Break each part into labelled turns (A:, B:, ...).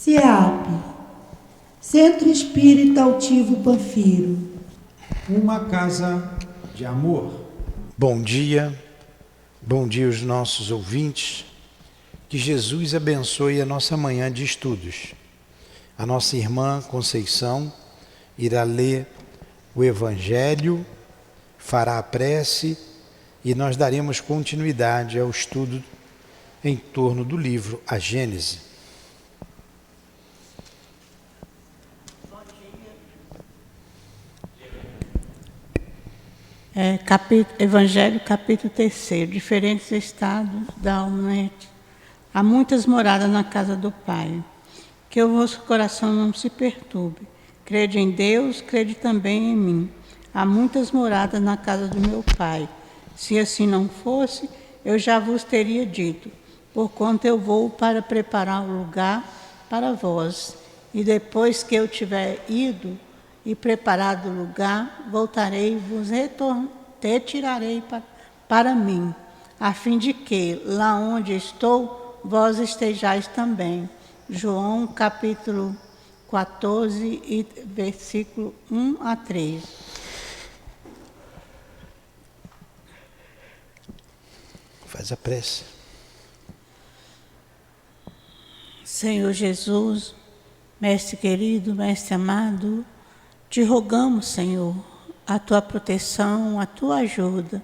A: CEAP, Centro Espírita Altivo Panfiro.
B: Uma casa de amor.
C: Bom dia aos nossos ouvintes. Que Jesus abençoe a nossa manhã de estudos. A nossa irmã Conceição irá ler o Evangelho, fará a prece e nós daremos continuidade ao estudo em torno do livro A Gênese.
D: Evangelho capítulo 3, diferentes estados da alma. Há muitas moradas na casa do Pai. Que o vosso coração não se perturbe. Crede em Deus, crede também em mim. Há muitas moradas na casa do meu Pai. Se assim não fosse, eu já vos teria dito, porquanto eu vou para preparar um lugar para vós. E depois que eu tiver ido e preparado o lugar, voltarei e vos retirarei para mim, a fim de que, lá onde estou, vós estejais também. João capítulo 14, e versículo 1 a 3.
C: Faz a prece.
D: Senhor Jesus, Mestre querido, Mestre amado, te rogamos, Senhor, a tua proteção, a tua ajuda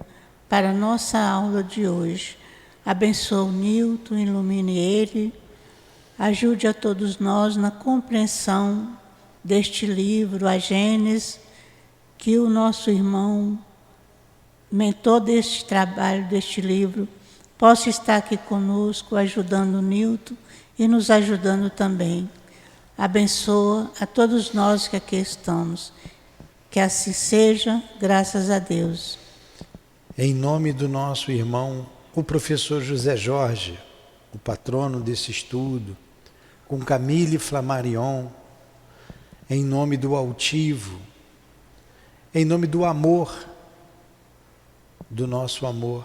D: para a nossa aula de hoje. Abençoa o Nilton, ilumine ele, ajude a todos nós na compreensão deste livro, A Gênese, que o nosso irmão, mentor deste trabalho, deste livro, possa estar aqui conosco, ajudando o Nilton e nos ajudando também. Abençoa a todos nós que aqui estamos. Que assim seja, graças a Deus.
C: Em nome do nosso irmão, o professor José Jorge, o patrono desse estudo, com Camille Flammarion, em nome do altivo, em nome do amor, do nosso amor,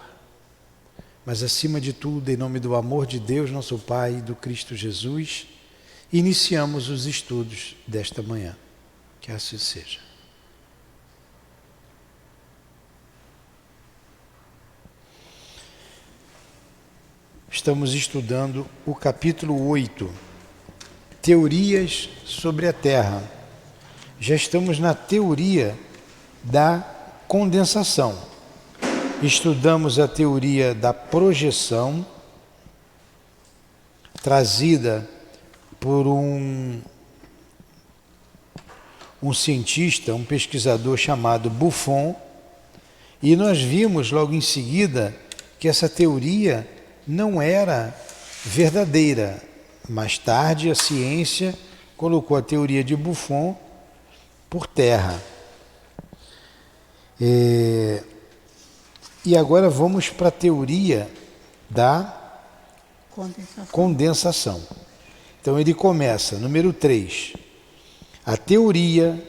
C: mas acima de tudo, em nome do amor de Deus, nosso Pai, e do Cristo Jesus, iniciamos os estudos desta manhã. Que assim seja. Estamos estudando o capítulo 8, Teorias sobre a Terra. Já estamos na teoria da condensação. Estudamos a teoria da projeção, trazida por um cientista, um pesquisador chamado Buffon, e nós vimos logo em seguida que essa teoria não era verdadeira. Mais tarde a ciência colocou a teoria de Buffon por terra. E agora vamos para a teoria da condensação. Então ele começa, número 3, a teoria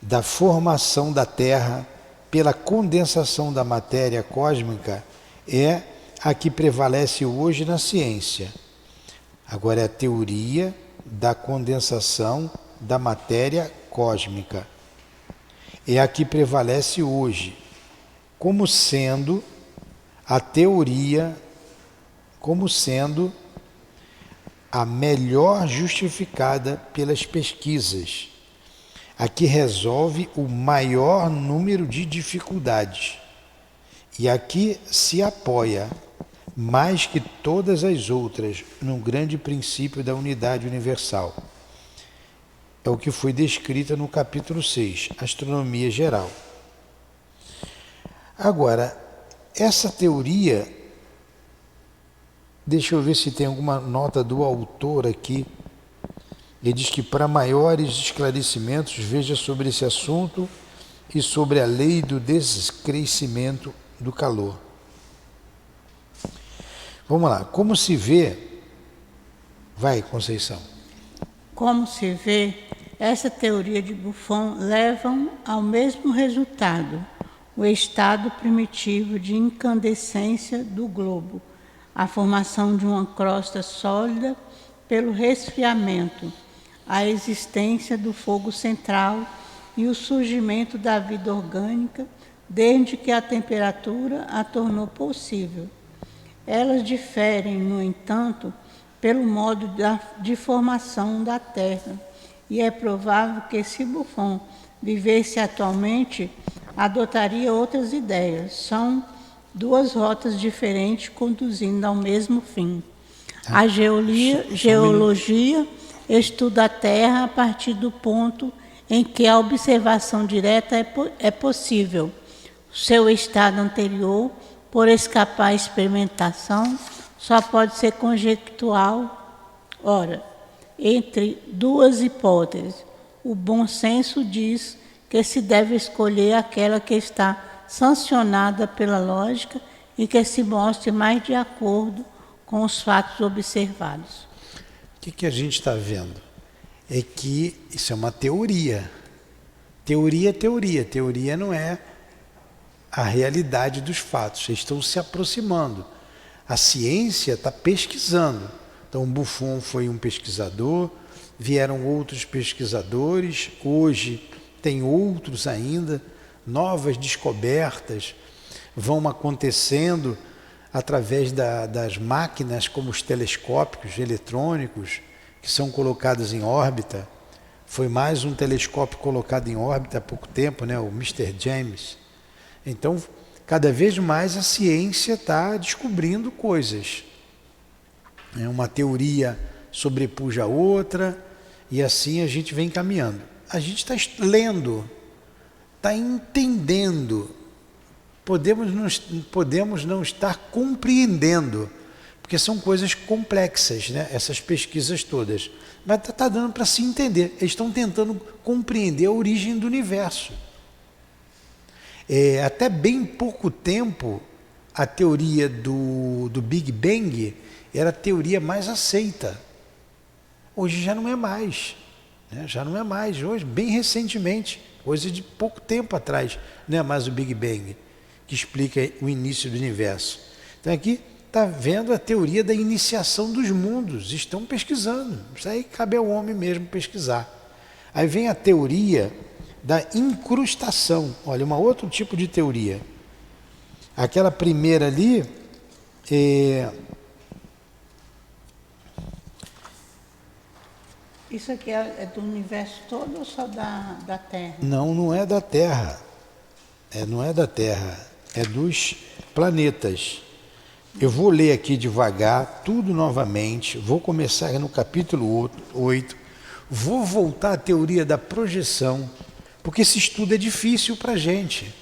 C: da formação da Terra pela condensação da matéria cósmica é a que prevalece hoje na ciência. Agora é a teoria da condensação da matéria cósmica. É a que prevalece hoje, como sendo a teoria, como sendo a melhor justificada pelas pesquisas, a que resolve o maior número de dificuldades e a que se apoia mais que todas as outras num grande princípio da unidade universal. É o que foi descrito no capítulo 6, Astronomia Geral. Agora, essa teoria, deixa eu ver se tem alguma nota do autor aqui. Ele diz que para maiores esclarecimentos veja sobre esse assunto e sobre a lei do descrescimento do calor. Vamos lá, como se vê... Vai, Conceição.
D: Como se vê, essa teoria de Buffon leva ao mesmo resultado, o estado primitivo de incandescência do globo, a formação de uma crosta sólida pelo resfriamento, a existência do fogo central e o surgimento da vida orgânica, desde que a temperatura a tornou possível. Elas diferem, no entanto, pelo modo de formação da Terra, e é provável que, se Buffon vivesse atualmente, adotaria outras ideias. São duas rotas diferentes conduzindo ao mesmo fim. A geologia estuda a Terra a partir do ponto em que a observação direta é possível. Seu estado anterior, por escapar à experimentação, só pode ser conjectural. Ora, entre duas hipóteses, o bom senso diz que se deve escolher aquela que está sancionada pela lógica e que se mostre mais de acordo com os fatos observados.
C: O que a gente está vendo? É que isso é uma teoria. Teoria é teoria. Teoria não é a realidade dos fatos. Eles estão se aproximando. A ciência está pesquisando. Então, Buffon foi um pesquisador, vieram outros pesquisadores, hoje tem outros ainda, novas descobertas vão acontecendo através das máquinas como os telescópios eletrônicos que são colocados em órbita. Foi mais um telescópio colocado em órbita há pouco tempo, né? O Mr. James. Então, cada vez mais a ciência está descobrindo coisas. Uma teoria sobrepuja a outra e assim a gente vem caminhando. A gente está lendo, está entendendo. Podemos não estar compreendendo, porque são coisas complexas, né? Essas pesquisas todas. Mas está dando para se entender. Eles estão tentando compreender a origem do universo. Até bem pouco tempo, a teoria do Big Bang era a teoria mais aceita. Hoje já não é mais. Né? Já não é mais. Hoje, bem recentemente, coisa de pouco tempo atrás, não é mais o Big Bang, que explica o início do universo. Então aqui está vendo a teoria da iniciação dos mundos. Estão pesquisando. Isso aí cabe ao homem mesmo pesquisar. Aí vem a teoria da incrustação. Olha, um outro tipo de teoria. Aquela primeira ali
D: Isso aqui é do universo todo ou só da Terra?
C: Não é da Terra. Não é da Terra. É dos planetas. Eu vou ler aqui devagar, tudo novamente. Vou começar no capítulo 8. Vou voltar à teoria da projeção, porque esse estudo é difícil para a gente.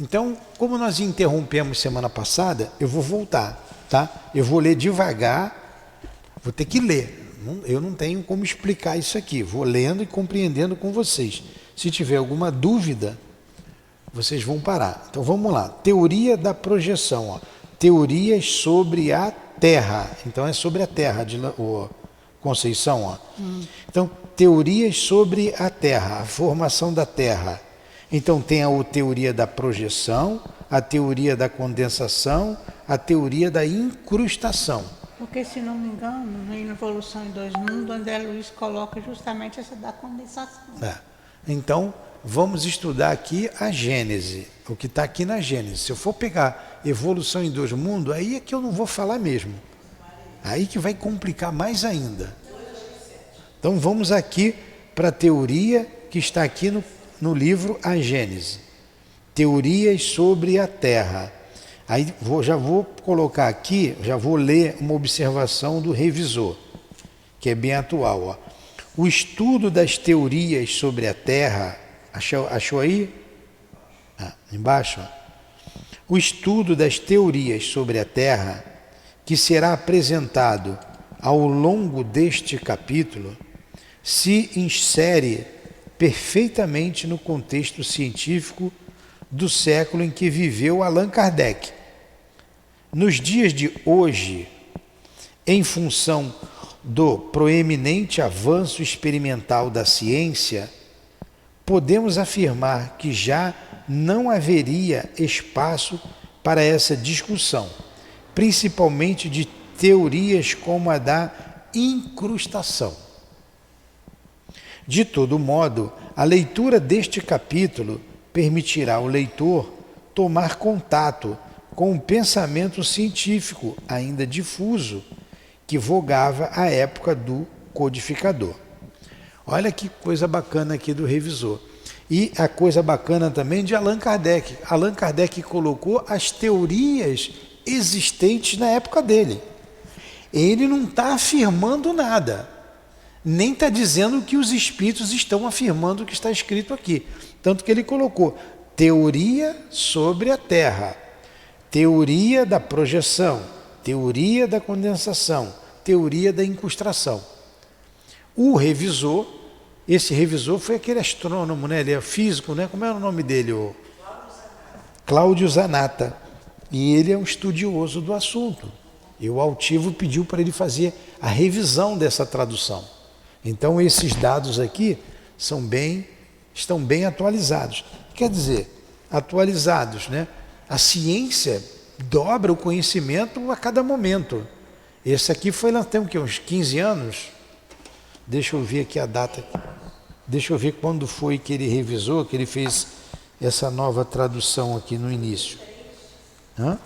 C: Então, como nós interrompemos semana passada, eu vou voltar, tá? Eu vou ler devagar, vou ter que ler. Eu não tenho como explicar isso aqui. Vou lendo e compreendendo com vocês. Se tiver alguma dúvida, vocês vão parar. Então vamos lá. Teoria da projeção. Ó. Teorias sobre a Terra. Então é sobre a Terra, Conceição. Ó. Então, teorias sobre a Terra, a formação da Terra. Então tem a teoria da projeção, a teoria da condensação, a teoria da incrustação.
D: Porque, se não me engano, na Evolução em Dois Mundos, André Luiz coloca justamente essa da condensação.
C: Então, vamos estudar aqui a Gênese, o que está aqui na Gênese. Se eu for pegar Evolução em Dois Mundos, aí é que eu não vou falar mesmo. Aí que vai complicar mais ainda. Então, vamos aqui para a teoria que está aqui no livro A Gênese. Teorias sobre a Terra. Aí já vou colocar aqui, já vou ler uma observação do revisor, que é bem atual. Ó. O estudo das teorias sobre a Terra, achou aí? Embaixo. Ó. O estudo das teorias sobre a Terra, que será apresentado ao longo deste capítulo, se insere perfeitamente no contexto científico do século em que viveu Allan Kardec. Nos dias de hoje, em função do proeminente avanço experimental da ciência, podemos afirmar que já não haveria espaço para essa discussão, principalmente de teorias como a da incrustação. De todo modo, a leitura deste capítulo permitirá ao leitor tomar contato com um pensamento científico ainda difuso que vogava à época do codificador. Olha que coisa bacana aqui do revisor. E a coisa bacana também de Allan Kardec. Allan Kardec colocou as teorias existentes na época dele. Ele não está afirmando nada, nem está dizendo que os espíritos estão afirmando o que está escrito aqui. Tanto que ele colocou teoria sobre a Terra, teoria da projeção, teoria da condensação, teoria da incrustação. O revisor, esse revisor foi aquele astrônomo, né? Ele é físico, né? Como era o nome dele? Cláudio Zanata. E ele é um estudioso do assunto. E o altivo pediu para ele fazer a revisão dessa tradução. Então esses dados aqui estão bem atualizados. Quer dizer, atualizados, né? A ciência dobra o conhecimento a cada momento. Esse aqui foi, nós temos que uns 15 anos. Deixa eu ver aqui a data. Deixa eu ver quando foi que ele revisou, que ele fez essa nova tradução aqui no início. Hã?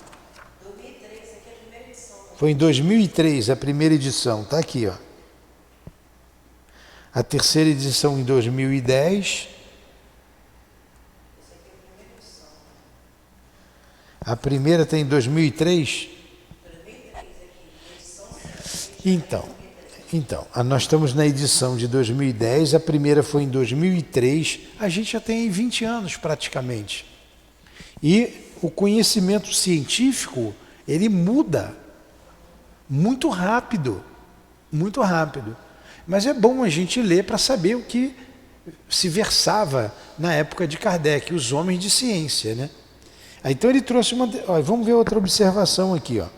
C: 2003, aqui é a primeira edição. Foi em 2003 a primeira edição, está aqui, ó. A terceira edição em 2010. A primeira tem em 2003? Então, nós estamos na edição de 2010, a primeira foi em 2003, a gente já tem 20 anos praticamente. E o conhecimento científico, ele muda muito rápido, muito rápido. Mas é bom a gente ler para saber o que se versava na época de Kardec, os homens de ciência, né? Então ele trouxe uma... vamos ver outra observação aqui, ó.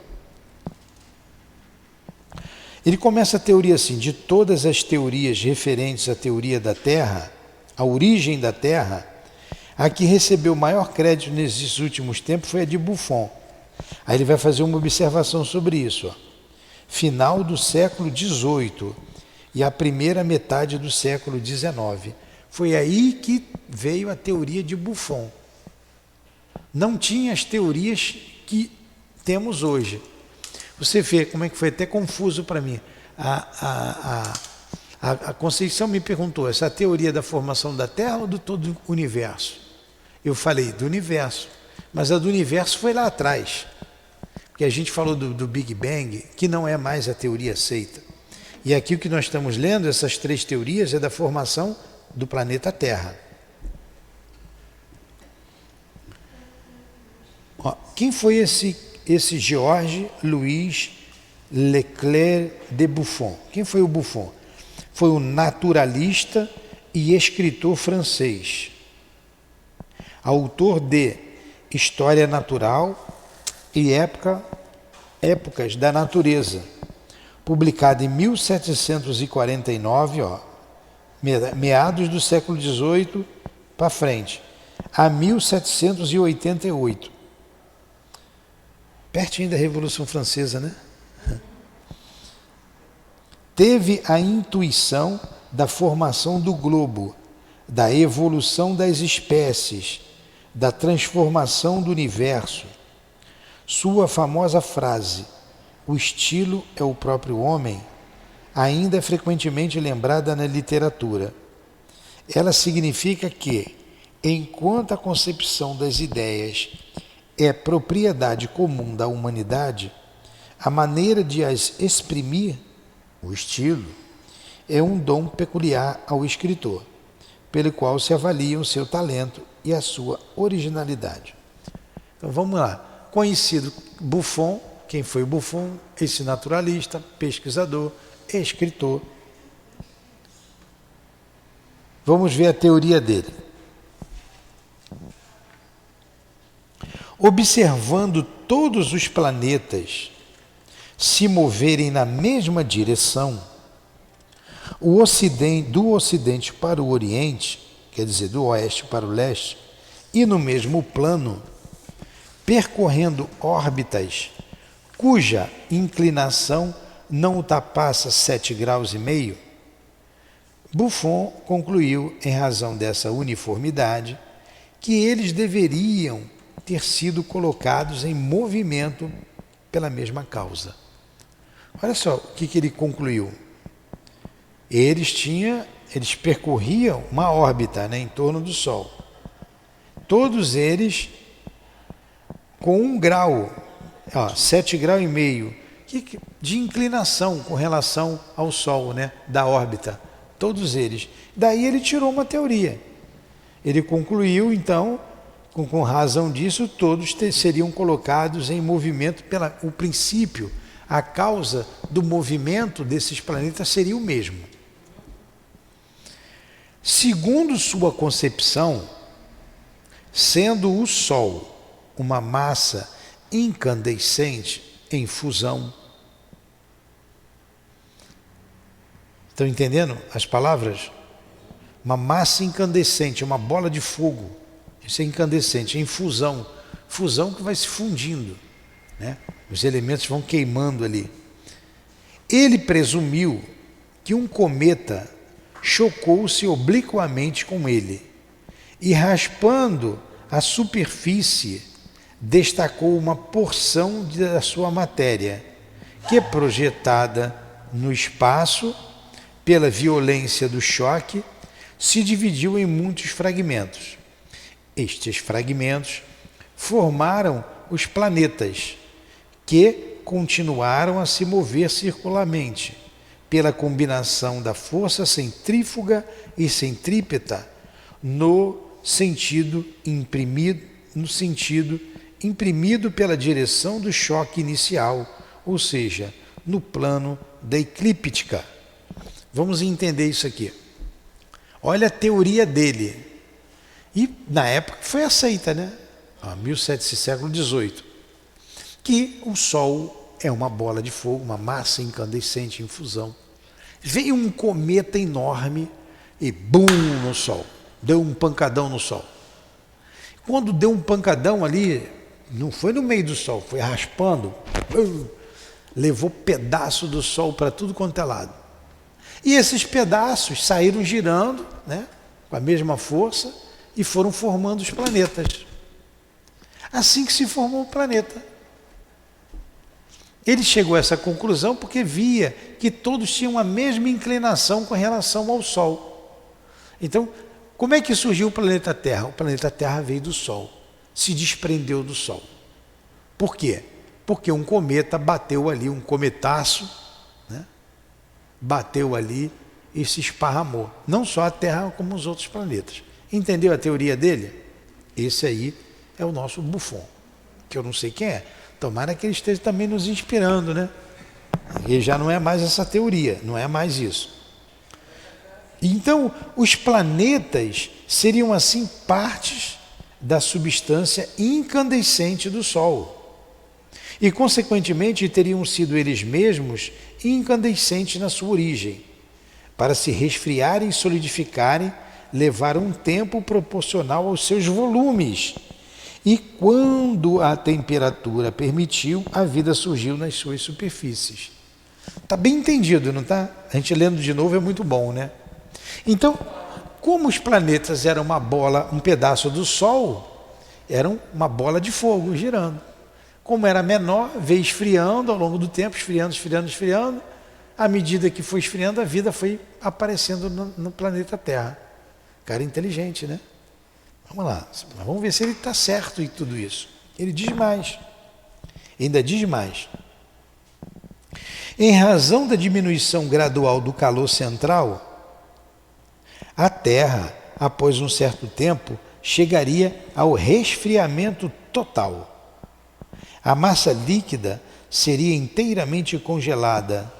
C: Ele começa a teoria assim: de todas as teorias referentes à teoria da Terra, à origem da Terra, a que recebeu maior crédito nesses últimos tempos foi a de Buffon. Aí ele vai fazer uma observação sobre isso, ó. Final do século XVIII e a primeira metade do século XIX. Foi aí que veio a teoria de Buffon. Não tinha as teorias que temos hoje. Você vê como é que foi até confuso para mim. A Conceição me perguntou, essa teoria da formação da Terra ou do todo o universo? Eu falei, do universo. Mas a do universo foi lá atrás. Porque a gente falou do Big Bang, que não é mais a teoria aceita. E aqui o que nós estamos lendo, essas três teorias, é da formação do planeta Terra. Ó, quem foi esse Georges Louis Leclerc de Buffon? Quem foi o Buffon? Foi um naturalista e escritor francês, autor de História Natural e Épocas da Natureza, publicado em 1749, meados do século XVIII para frente, a 1788. Pertinho da Revolução Francesa, né? Teve a intuição da formação do globo, da evolução das espécies, da transformação do universo. Sua famosa frase, o estilo é o próprio homem, ainda é frequentemente lembrada na literatura. Ela significa que, enquanto a concepção das ideias é propriedade comum da humanidade, a maneira de as exprimir, o estilo, é um dom peculiar ao escritor, pelo qual se avaliam o seu talento e a sua originalidade. Então vamos lá. Conhecido Buffon, quem foi Buffon? Esse naturalista, pesquisador, escritor. Vamos ver a teoria dele. Observando todos os planetas se moverem na mesma direção, do Ocidente para o Oriente, quer dizer, do Oeste para o Leste, e no mesmo plano, percorrendo órbitas cuja inclinação não ultrapassa 7,5 graus, Buffon concluiu, em razão dessa uniformidade, que eles deveriam ter sido colocados em movimento pela mesma causa. Olha só o que ele concluiu. Eles percorriam uma órbita, né, em torno do Sol. Todos eles com 1 grau, 7,5 graus de inclinação com relação ao Sol, né, da órbita. Todos eles. Daí ele tirou uma teoria. Ele concluiu, então, com razão disso, todos seriam colocados em movimento o princípio, a causa do movimento desses planetas seria o mesmo. Segundo sua concepção, sendo o Sol uma massa incandescente em fusão. Estão entendendo as palavras? Uma massa incandescente, uma bola de fogo. Isso é incandescente, em fusão. Fusão que vai se fundindo, né? Os elementos vão queimando ali. Ele presumiu que um cometa chocou-se obliquamente com ele e, raspando a superfície, destacou uma porção da sua matéria, que, projetada no espaço pela violência do choque, se dividiu em muitos fragmentos. Estes fragmentos formaram os planetas, que continuaram a se mover circularmente pela combinação da força centrífuga e centrípeta no sentido imprimido pela direção do choque inicial, ou seja, no plano da eclíptica. Vamos entender isso aqui. Olha a teoria dele. E na época foi aceita, né? 1700, século XVIII. Que o Sol é uma bola de fogo, uma massa incandescente em fusão. Veio um cometa enorme e bum no Sol. Deu um pancadão no Sol. Quando deu um pancadão ali, não foi no meio do Sol, foi raspando. Levou pedaço do Sol para tudo quanto é lado. E esses pedaços saíram girando, né, com a mesma força e foram formando os planetas. Assim que se formou o planeta. Ele chegou a essa conclusão porque via que todos tinham a mesma inclinação com relação ao Sol. Então, como é que surgiu o planeta Terra? O planeta Terra veio do Sol, se desprendeu do Sol. Por quê? Porque um cometa bateu ali, um cometaço, né? Bateu ali e se esparramou. Não só a Terra, como os outros planetas. Entendeu a teoria dele? Esse aí é o nosso Buffon, que eu não sei quem é. Tomara que ele esteja também nos inspirando, né? Ele já não é mais essa teoria, não é mais isso. Então, os planetas seriam assim partes da substância incandescente do Sol. E, consequentemente, teriam sido eles mesmos incandescentes na sua origem. Para se resfriarem e solidificarem, levaram um tempo proporcional aos seus volumes. E quando a temperatura permitiu, a vida surgiu nas suas superfícies. Está bem entendido, não está? A gente lendo de novo é muito bom, né? Então, como os planetas eram uma bola, um pedaço do Sol, eram uma bola de fogo girando. Como era menor, veio esfriando ao longo do tempo, esfriando. À medida que foi esfriando, a vida foi aparecendo no planeta Terra. Cara inteligente, né? Vamos lá, vamos ver se ele está certo em tudo isso. Ele diz mais, ainda diz mais. Em razão da diminuição gradual do calor central, a Terra, após um certo tempo, chegaria ao resfriamento total. A massa líquida seria inteiramente congelada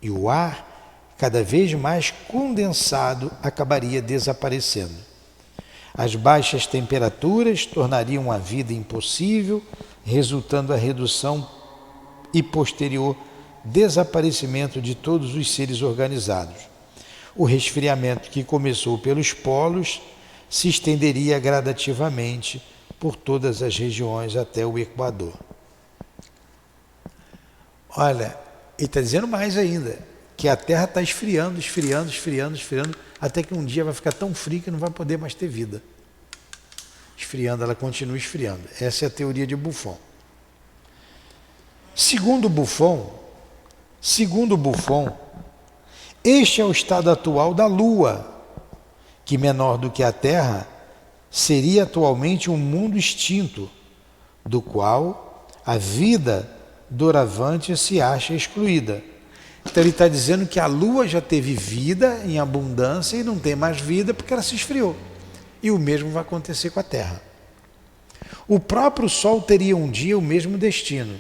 C: e o ar, cada vez mais condensado, acabaria desaparecendo. As baixas temperaturas tornariam a vida impossível, resultando a redução e posterior desaparecimento de todos os seres organizados. O resfriamento, que começou pelos polos, se estenderia gradativamente por todas as regiões até o Equador. Olha, Ele está dizendo mais ainda, que a Terra está esfriando, esfriando, esfriando, esfriando, até que um dia vai ficar tão frio que não vai poder mais ter vida. Esfriando, ela continua esfriando. Essa é a teoria de Buffon. Segundo Buffon, este é o estado atual da Lua, que menor do que a Terra, seria atualmente um mundo extinto, do qual a vida doravante se acha excluída. Então ele está dizendo que a Lua já teve vida em abundância e não tem mais vida porque ela se esfriou. E o mesmo vai acontecer com a Terra. O próprio Sol teria um dia o mesmo destino.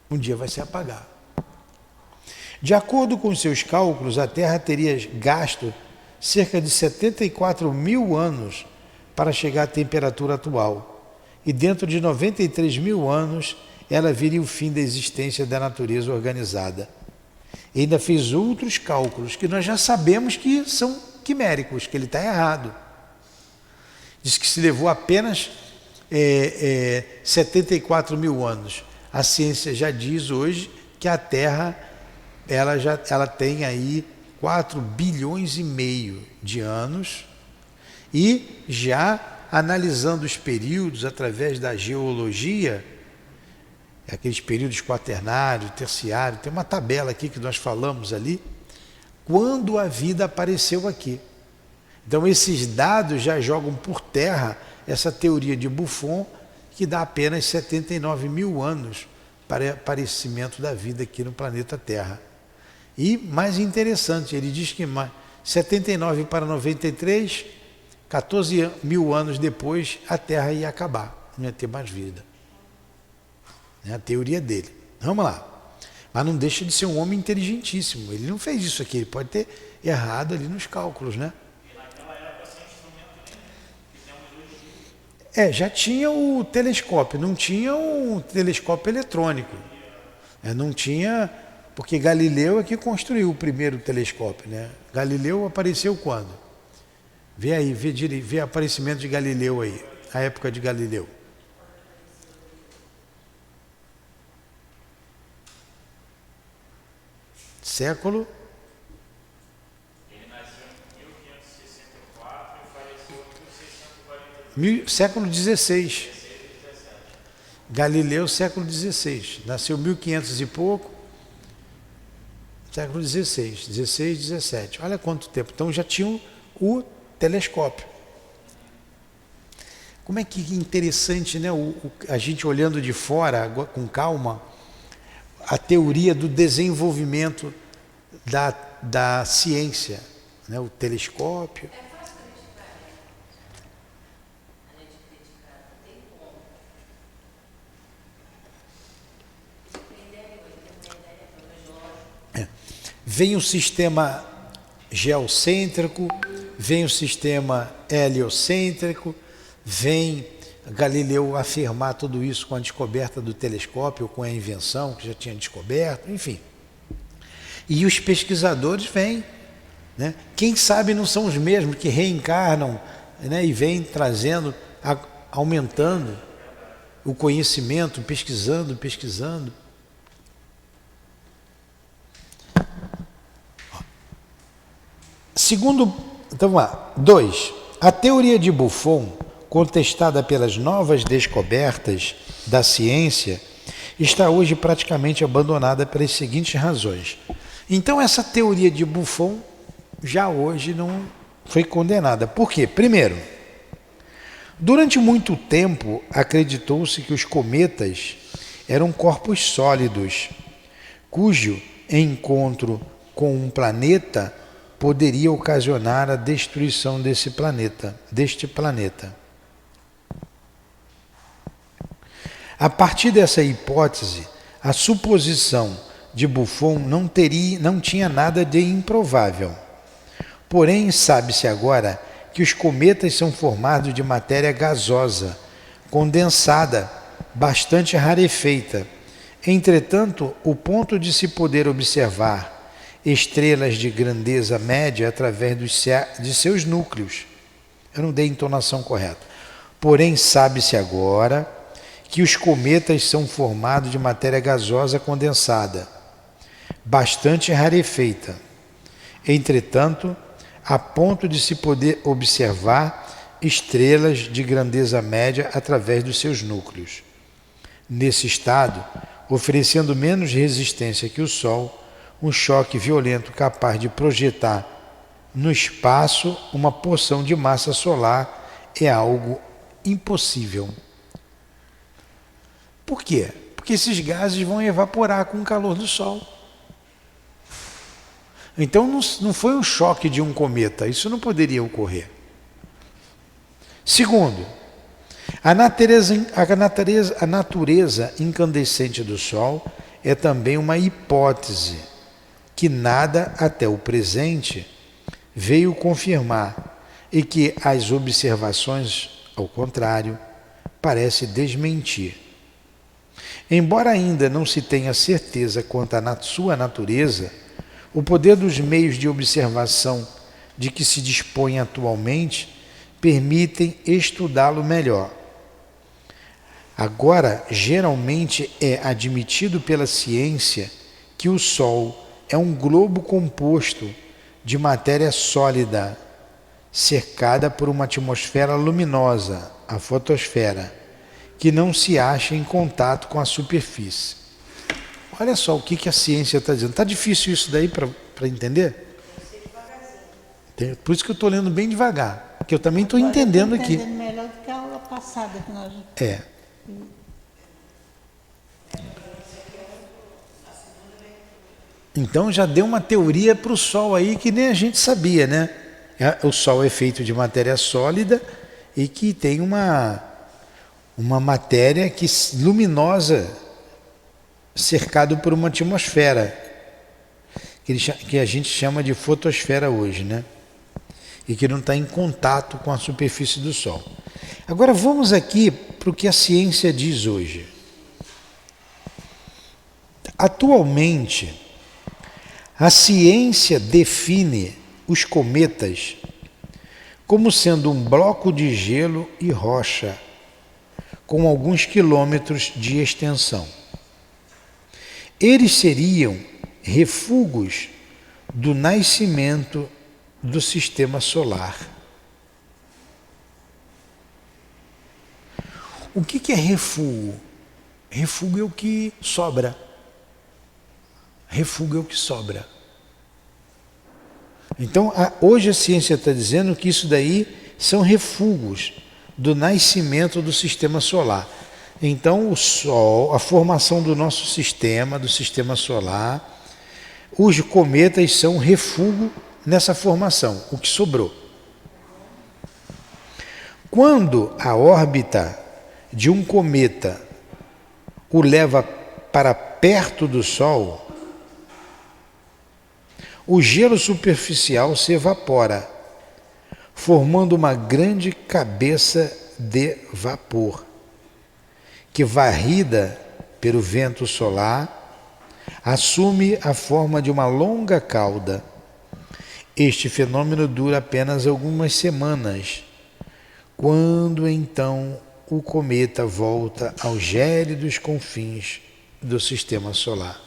C: Um dia vai se apagar. De acordo com seus cálculos, a Terra teria gasto cerca de 74 mil anos para chegar à temperatura atual. E dentro de 93 mil anos, ela viria o fim da existência da natureza organizada. E ainda fez outros cálculos que nós já sabemos que são quiméricos, que ele está errado. Diz que se levou apenas 74 mil anos. A ciência já diz hoje que a Terra ela tem aí 4 bilhões e meio de anos, e já analisando os períodos através da geologia, aqueles períodos quaternário, terciário, tem uma tabela aqui que nós falamos ali, quando a vida apareceu aqui. Então esses dados já jogam por terra essa teoria de Buffon, que dá apenas 79 mil anos para o aparecimento da vida aqui no planeta Terra. E mais interessante, ele diz que 79 para 93, 14 mil anos depois, a Terra ia acabar, não ia ter mais vida. É a teoria dele. Vamos lá. Mas não deixa de ser um homem inteligentíssimo. Ele não fez isso aqui, ele pode ter errado ali nos cálculos, né? Já tinha o telescópio, não tinha um telescópio eletrônico. Não tinha, porque Galileu é que construiu o primeiro telescópio, né? Galileu apareceu quando? Vê aí, vê o aparecimento de Galileu aí, a época de Galileu. Século? Ele nasceu em 1564 e faleceu em 1640. Século XVI. Galileu, século XVI. Nasceu 1500 e pouco. Século XVI, 16, 17. Olha quanto tempo. Então já tinham o telescópio. Como é que interessante, né? A gente olhando de fora, com calma, a teoria do desenvolvimento da ciência, né? O telescópio.
E: É fácil criticar, né? A gente criticar, não tem como.
C: Vem o sistema geocêntrico, vem o sistema heliocêntrico, vem Galileu afirmar tudo isso com a descoberta do telescópio, com a invenção que já tinha descoberto, enfim. E os pesquisadores vêm, né? Quem sabe não são os mesmos que reencarnam, né? E vêm trazendo, aumentando o conhecimento, pesquisando. Segundo, então vamos lá, 2. A teoria de Buffon, contestada pelas novas descobertas da ciência, está hoje praticamente abandonada pelas seguintes razões. Então essa teoria de Buffon já hoje não foi condenada. Por quê? Primeiro, durante muito tempo acreditou-se que os cometas eram corpos sólidos, cujo encontro com um planeta poderia ocasionar a destruição deste planeta. A partir dessa hipótese, a suposição de Buffon não tinha nada de improvável. Porém, sabe-se agora que os cometas são formados de matéria gasosa, condensada, bastante rarefeita. Entretanto, o ponto de se poder observar estrelas de grandeza média através de seus núcleos. Eu não dei a entonação correta. Porém, sabe-se agora que os cometas são formados de matéria gasosa condensada, bastante rarefeita. Entretanto, a ponto de se poder observar estrelas de grandeza média através dos seus núcleos. Nesse estado, oferecendo menos resistência que o Sol, um choque violento capaz de projetar no espaço uma porção de massa solar é algo impossível. Por quê? Porque esses gases vão evaporar com o calor do Sol. Então não foi um choque de um cometa, isso não poderia ocorrer. Segundo, a natureza incandescente do Sol é também uma hipótese que nada até o presente veio confirmar e que as observações, ao contrário, parecem desmentir. Embora ainda não se tenha certeza quanto à sua natureza, o poder dos meios de observação de que se dispõe atualmente permitem estudá-lo melhor. Agora, geralmente é admitido pela ciência que o Sol é um globo composto de matéria sólida, cercada por uma atmosfera luminosa, a fotosfera, que não se acha em contato com a superfície. Olha só o que a ciência está dizendo. Está difícil isso daí para entender? Por isso que eu estou lendo bem devagar, porque eu também estou entendendo aqui.
D: Entendendo melhor do que a aula passada que nós...
C: É. Então já deu uma teoria para o Sol aí que nem a gente sabia, né? O Sol é feito de matéria sólida e que tem uma matéria luminosa cercado por uma atmosfera que a gente chama de fotosfera hoje, né? E que não está em contato com a superfície do Sol. Agora vamos aqui para o que a ciência diz hoje. Atualmente, a ciência define os cometas como sendo um bloco de gelo e rocha com alguns quilômetros de extensão. Eles seriam refúgios do nascimento do sistema solar. O que é refúgio? Refúgio é o que sobra. Refúgio é o que sobra. Então, hoje a ciência está dizendo que isso daí são refúgios do nascimento do sistema solar. Então, o Sol, a formação do nosso sistema, do sistema solar, os cometas são refúgio nessa formação, o que sobrou. Quando a órbita de um cometa o leva para perto do Sol, o gelo superficial se evapora, formando uma grande cabeça de vapor, que, varrida pelo vento solar, assume a forma de uma longa cauda. Este fenômeno dura apenas algumas semanas, quando então o cometa volta aos gélidos confins do sistema solar.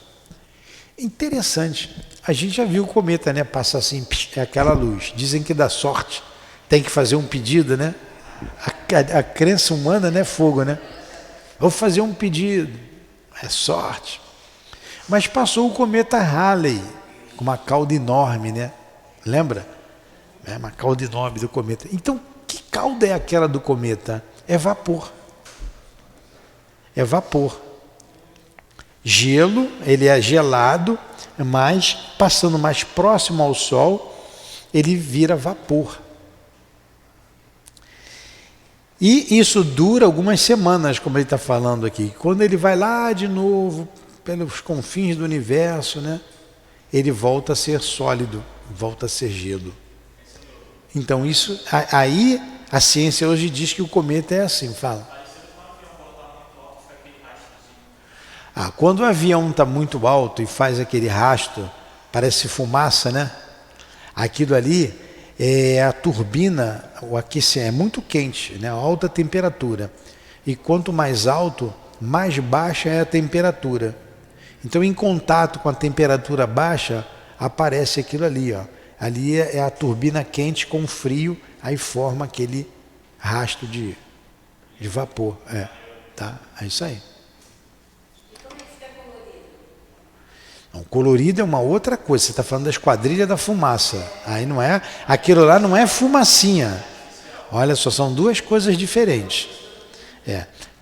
C: Interessante. A gente já viu o cometa, né? Passa assim, é aquela luz. Dizem que dá sorte. Tem que fazer um pedido, né? A crença humana, né? Fogo, né? Vou fazer um pedido. É sorte. Mas passou o cometa Halley, com uma cauda enorme, né? Lembra? É uma cauda enorme do cometa. Então, que cauda é aquela do cometa? É vapor. É vapor. Gelo, ele é gelado, mas passando mais próximo ao Sol, ele vira vapor. E isso dura algumas semanas, como ele está falando aqui. Quando ele vai lá de novo, pelos confins do universo, né, ele volta a ser sólido, volta a ser gelo. Então isso, aí a ciência hoje diz que o cometa é assim, fala. Quando o avião está muito alto e faz aquele rastro, parece fumaça, né? Aquilo ali é a turbina, o aquecimento, é muito quente, né? Alta temperatura. E quanto mais alto, mais baixa é a temperatura. Então, em contato com a temperatura baixa, aparece aquilo ali, ó. Ali é a turbina quente com frio, aí forma aquele rastro de vapor. Tá? É isso aí. Não, colorido é uma outra coisa. Você está falando da esquadrilha da fumaça. Aí não é. Aquilo lá não é fumacinha. Olha só, são duas coisas diferentes.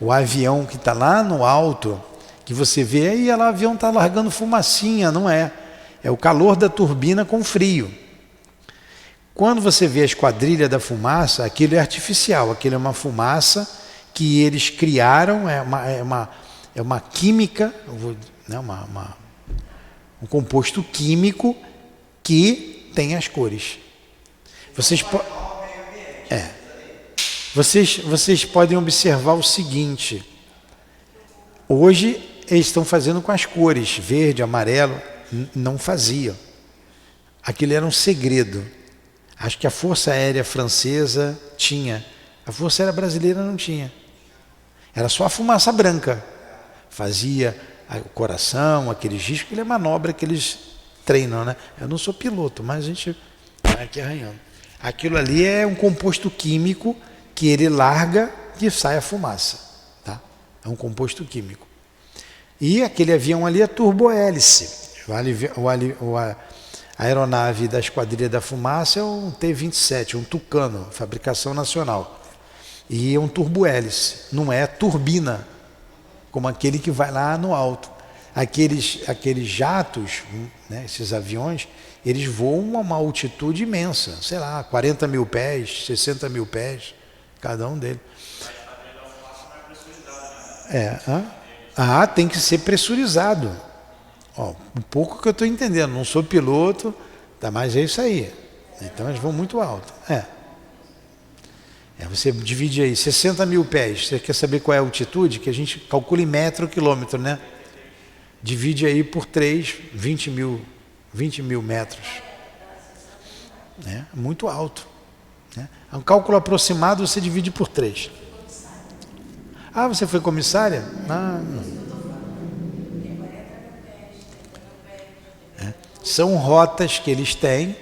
C: O avião que está lá no alto, que você vê, aí o avião está largando fumacinha, não é. É o calor da turbina com frio. Quando você vê a esquadrilha da fumaça, aquilo é artificial, aquilo é uma fumaça que eles criaram, é uma química, né, um composto químico que tem as cores. Vocês podem observar o seguinte: hoje eles estão fazendo com as cores, verde, amarelo, não faziam. Aquilo era um segredo. Acho que a Força Aérea Francesa tinha, a Força Aérea Brasileira não tinha. Era só a fumaça branca. Fazia o coração, aqueles riscos, aquela é manobra que eles treinam, né? Eu não sou piloto, mas a gente vai aqui arranhando. Aquilo ali é um composto químico que ele larga e sai a fumaça, tá? É um composto químico. E aquele avião ali é turbohélice. A aeronave da Esquadrilha da Fumaça é um T-27, um Tucano, fabricação nacional. E é um turbohélice, não é turbina, como aquele que vai lá no alto. Aqueles jatos, né, esses aviões, eles voam a uma altitude imensa, sei lá, 40 mil pés, 60 mil pés, cada um deles. Tem que ser pressurizado. Ó, um pouco que eu estou entendendo, não sou piloto, tá, mas é isso aí. Então eles vão muito alto. Você divide aí 60 mil pés. Você quer saber qual é a altitude? Que a gente calcula em metro quilômetro, né? Divide aí por 3, 20 mil metros. Muito alto. Né? Um cálculo aproximado você divide por 3. Você foi comissária? Não. São rotas que eles têm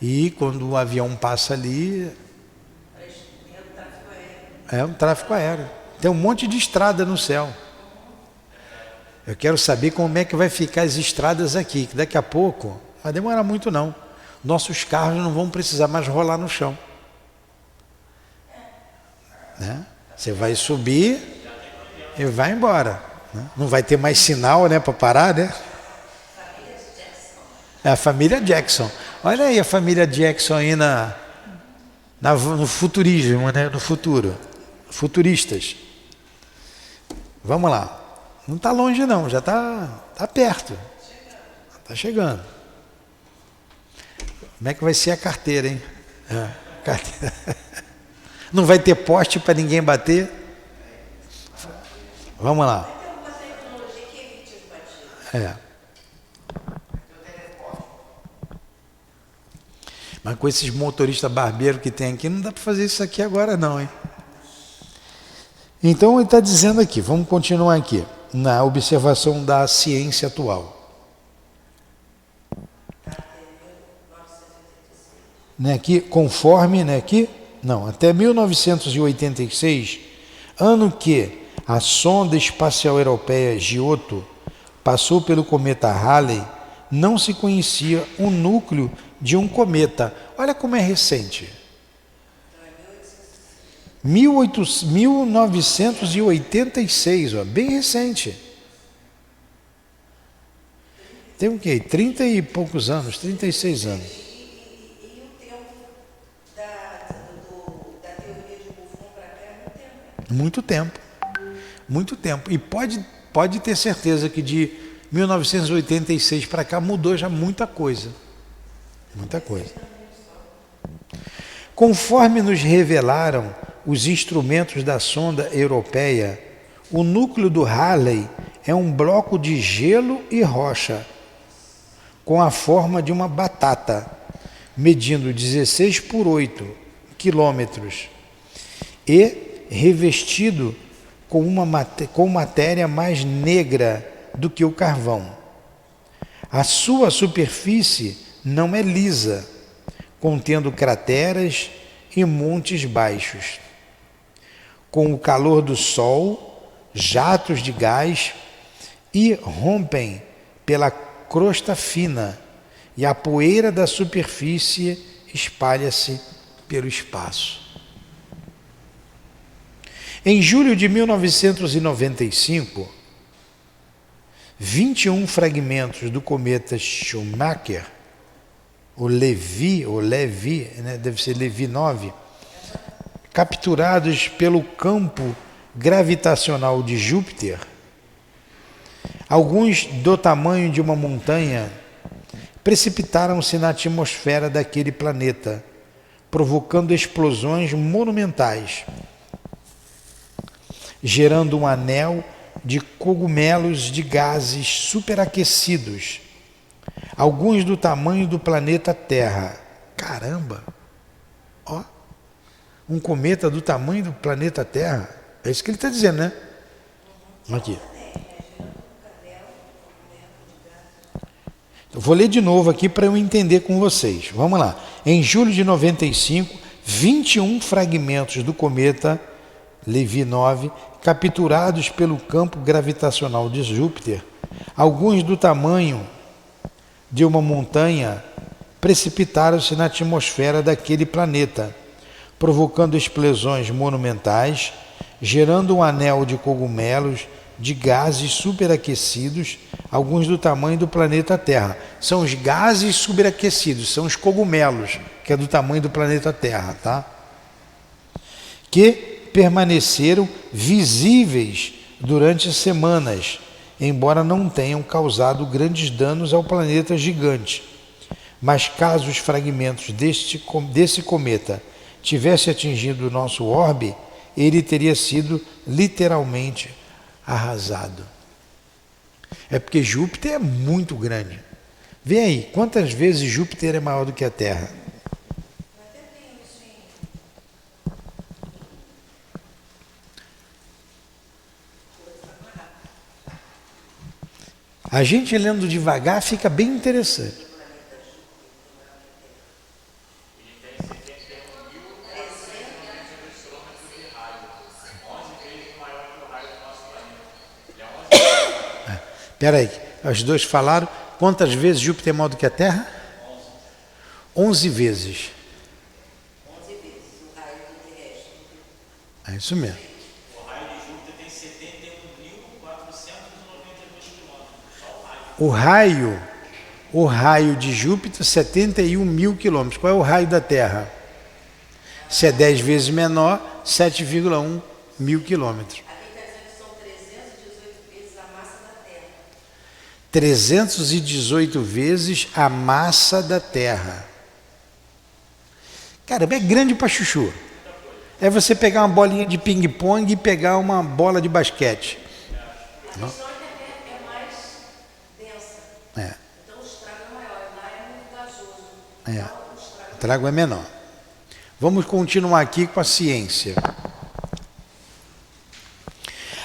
C: e quando o avião passa ali, é um tráfego aéreo. Tem um monte de estrada no céu. Eu quero saber como é que vai ficar as estradas aqui, que daqui a pouco, não vai demorar muito não. Nossos carros não vão precisar mais rolar no chão. Né? Você vai subir e vai embora. Né? Não vai ter mais sinal, né, para parar, né? É a família Jackson. Olha aí a família Jackson aí no futurismo, né? No futuro. Futuristas. Vamos lá. Não está longe não, já está perto. Está chegando. Como é que vai ser a carteira, hein? Carteira. Não vai ter poste para ninguém bater? Vamos lá. Mas com esses motoristas barbeiros que tem aqui, não dá para fazer isso aqui agora não, hein? Então ele está dizendo aqui, vamos continuar aqui, na observação da ciência atual. Né, aqui, conforme, né, aqui, não, até 1986, ano que a sonda espacial europeia Giotto passou pelo cometa Halley, não se conhecia o núcleo de um cometa. Olha como é recente. 1986, ó, bem recente. Tem o quê? 30 e poucos anos, 36 anos.
E: E o tempo da teoria de Buffon para cá é muito tempo.
C: Muito tempo. E pode ter certeza que de 1986 para cá mudou já muita coisa. Muita coisa. Conforme nos revelaram os instrumentos da sonda europeia, o núcleo do Halley é um bloco de gelo e rocha, com a forma de uma batata, medindo 16 por 8 quilômetros e revestido com matéria mais negra do que o carvão. A sua superfície não é lisa, contendo crateras e montes baixos. Com o calor do sol, jatos de gás irrompem pela crosta fina e a poeira da superfície espalha-se pelo espaço. Em julho de 1995, 21 fragmentos do cometa Schumacher, o Levi, né, deve ser Levi 9, capturados pelo campo gravitacional de Júpiter, alguns do tamanho de uma montanha, precipitaram-se na atmosfera daquele planeta, provocando explosões monumentais, gerando um anel de cogumelos de gases superaquecidos, alguns do tamanho do planeta Terra. Caramba! Ó, um cometa do tamanho do planeta Terra. É isso que ele está dizendo, né? Aqui. Eu vou ler de novo aqui para eu entender com vocês. Vamos lá. Em julho de 95, 21 fragmentos do cometa Levi 9, capturados pelo campo gravitacional de Júpiter, alguns do tamanho de uma montanha, precipitaram-se na atmosfera daquele planeta, provocando explosões monumentais, gerando um anel de cogumelos de gases superaquecidos, alguns do tamanho do planeta Terra. São os gases superaquecidos, são os cogumelos, que é do tamanho do planeta Terra, tá? Que permaneceram visíveis durante semanas, embora não tenham causado grandes danos ao planeta gigante. Mas caso os fragmentos desse cometa tivesse atingido o nosso orbe, ele teria sido literalmente arrasado. É porque Júpiter é muito grande. Vê aí, quantas vezes Júpiter é maior do que a Terra? A gente lendo devagar fica bem interessante. Espera aí, os dois falaram. Quantas vezes Júpiter é maior do que a Terra? 11 vezes.
E: 11 vezes o raio do terrestre.
C: É isso mesmo.
F: O raio de Júpiter tem 71.492 quilômetros. Só
C: O raio de Júpiter, 71 mil quilômetros. Qual é o raio da Terra? Se é 10 vezes menor, 7,1 mil quilômetros.
E: Aqui está dizendo que são 318 vezes a massa da Terra.
C: 318 vezes a massa da Terra. Caramba, é grande pra chuchu. É você pegar uma bolinha de ping-pong e pegar uma bola de basquete.
E: A questão é mais densa.
C: É.
E: Então o estrago é maior. Lá é muito gasoso.
C: É.
E: Então, o estrago
C: O trago é menor. Vamos continuar aqui com a ciência.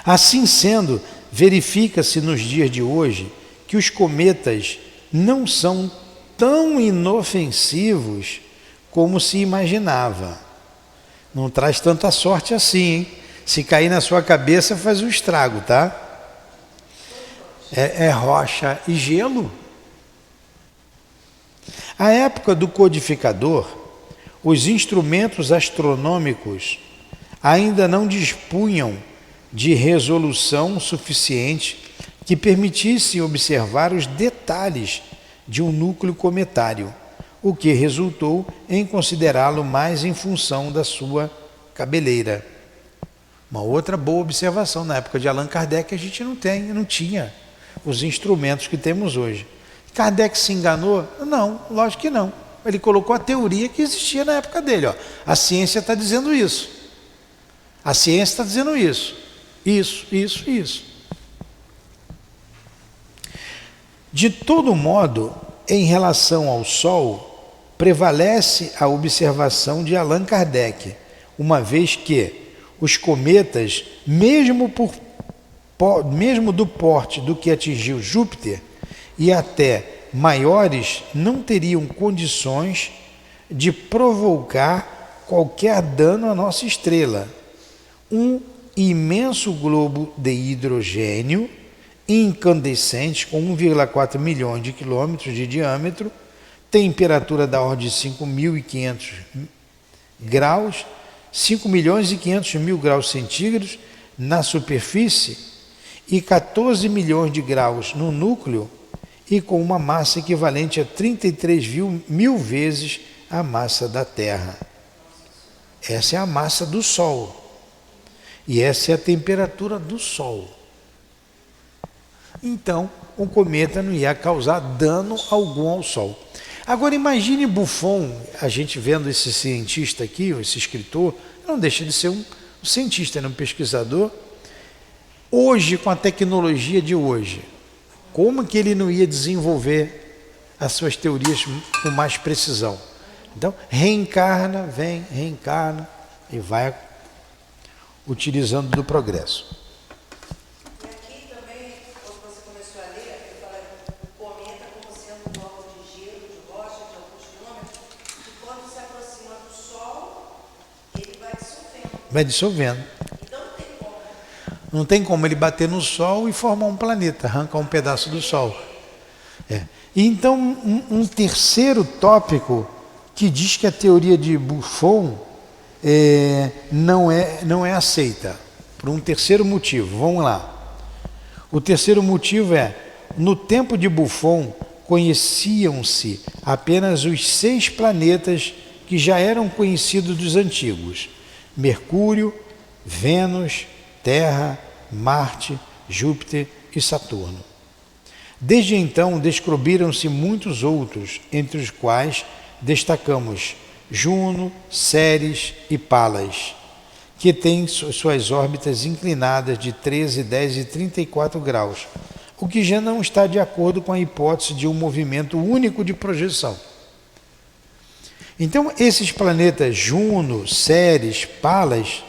C: Assim sendo, verifica-se nos dias de hoje que os cometas não são tão inofensivos como se imaginava. Não traz tanta sorte assim, hein? Se cair na sua cabeça, faz um estrago, tá? É rocha e gelo. À época do codificador, os instrumentos astronômicos ainda não dispunham de resolução suficiente que permitisse observar os detalhes de um núcleo cometário, o que resultou em considerá-lo mais em função da sua cabeleira. Uma outra boa observação, na época de Allan Kardec a gente não tinha os instrumentos que temos hoje. Kardec se enganou? Não, lógico que não. Ele colocou a teoria que existia na época dele. Ó. A ciência está dizendo isso. A ciência está dizendo isso. Isso. De todo modo, em relação ao Sol, prevalece a observação de Allan Kardec, uma vez que os cometas, mesmo por mesmo do porte do que atingiu Júpiter, e até maiores, não teriam condições de provocar qualquer dano à nossa estrela. Um imenso globo de hidrogênio incandescente com 1,4 milhões de quilômetros de diâmetro, temperatura da ordem de 5.500 graus, 5 milhões e 500 mil graus centígrados na superfície e 14 milhões de graus no núcleo, e com uma massa equivalente a 33 mil vezes a massa da Terra. Essa é a massa do Sol. E essa é a temperatura do Sol. Então, o cometa não ia causar dano algum ao Sol. Agora imagine Buffon, a gente vendo esse cientista aqui, esse escritor, não deixa de ser um cientista, um pesquisador. Hoje, com a tecnologia de hoje, como que ele não ia desenvolver as suas teorias com mais precisão? Então, reencarna, vem, reencarna e vai utilizando do progresso.
E: E aqui também, quando você começou a ler, ele fala o cometa como sendo um bloco de gelo, de rocha, de alguns quilômetros, que quando se aproxima do Sol, ele vai dissolvendo.
C: Vai dissolvendo.
E: Então não tem como.
C: Não tem como ele bater no Sol e formar um planeta, arrancar um pedaço do Sol. Então, um terceiro tópico que diz que a teoria de Buffon não é aceita, por um terceiro motivo. Vamos lá. O terceiro motivo é, no tempo de Buffon, conheciam-se apenas os 6 planetas que já eram conhecidos dos antigos: Mercúrio, Vênus, Terra, Marte, Júpiter e Saturno. Desde então, descobriram-se muitos outros, entre os quais destacamos Juno, Ceres e Palas, que têm suas órbitas inclinadas de 13, 10 e 34 graus, o que já não está de acordo com a hipótese de um movimento único de projeção. Então, esses planetas Juno, Ceres, Palas,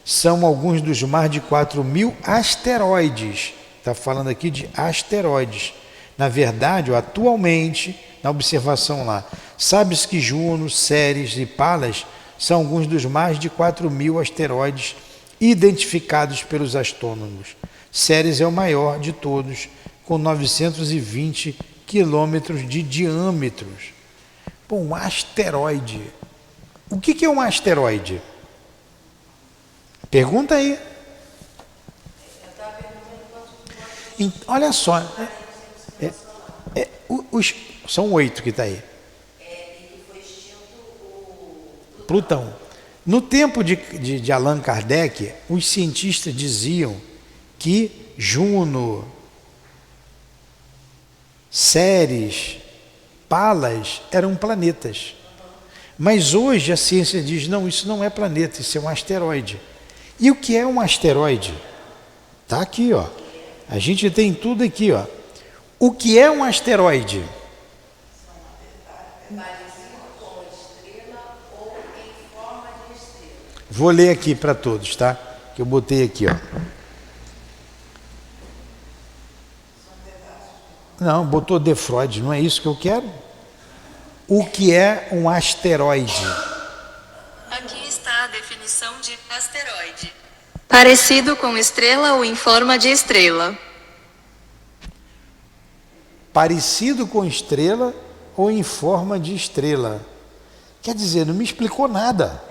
C: são alguns dos mais de 4.000 asteroides. Está falando aqui de asteroides. Na verdade, atualmente, na observação lá, sabe-se que Juno, Ceres e Palas são alguns dos mais de 4.000 asteroides identificados pelos astrônomos. Ceres é o maior de todos, com 920 quilômetros de diâmetro. Bom, um asteroide. O que é um asteroide? Pergunta aí. Olha só. São 8 que está aí. Plutão. No tempo de Allan Kardec, os cientistas diziam que Juno, Ceres, Palas eram planetas. Mas hoje a ciência diz, não, isso não é planeta, isso é um asteroide. E o que é um asteroide? Está aqui, ó. A gente tem tudo aqui, ó. O que é um asteroide? Vou ler aqui para todos, tá? Que eu botei aqui, ó. Não, botou de Freud, não é isso que eu quero? O que é um asteroide?
G: Aqui está a definição de asteroide: parecido com estrela ou em forma de estrela.
C: Parecido com estrela ou em forma de estrela. Quer dizer, não me explicou nada.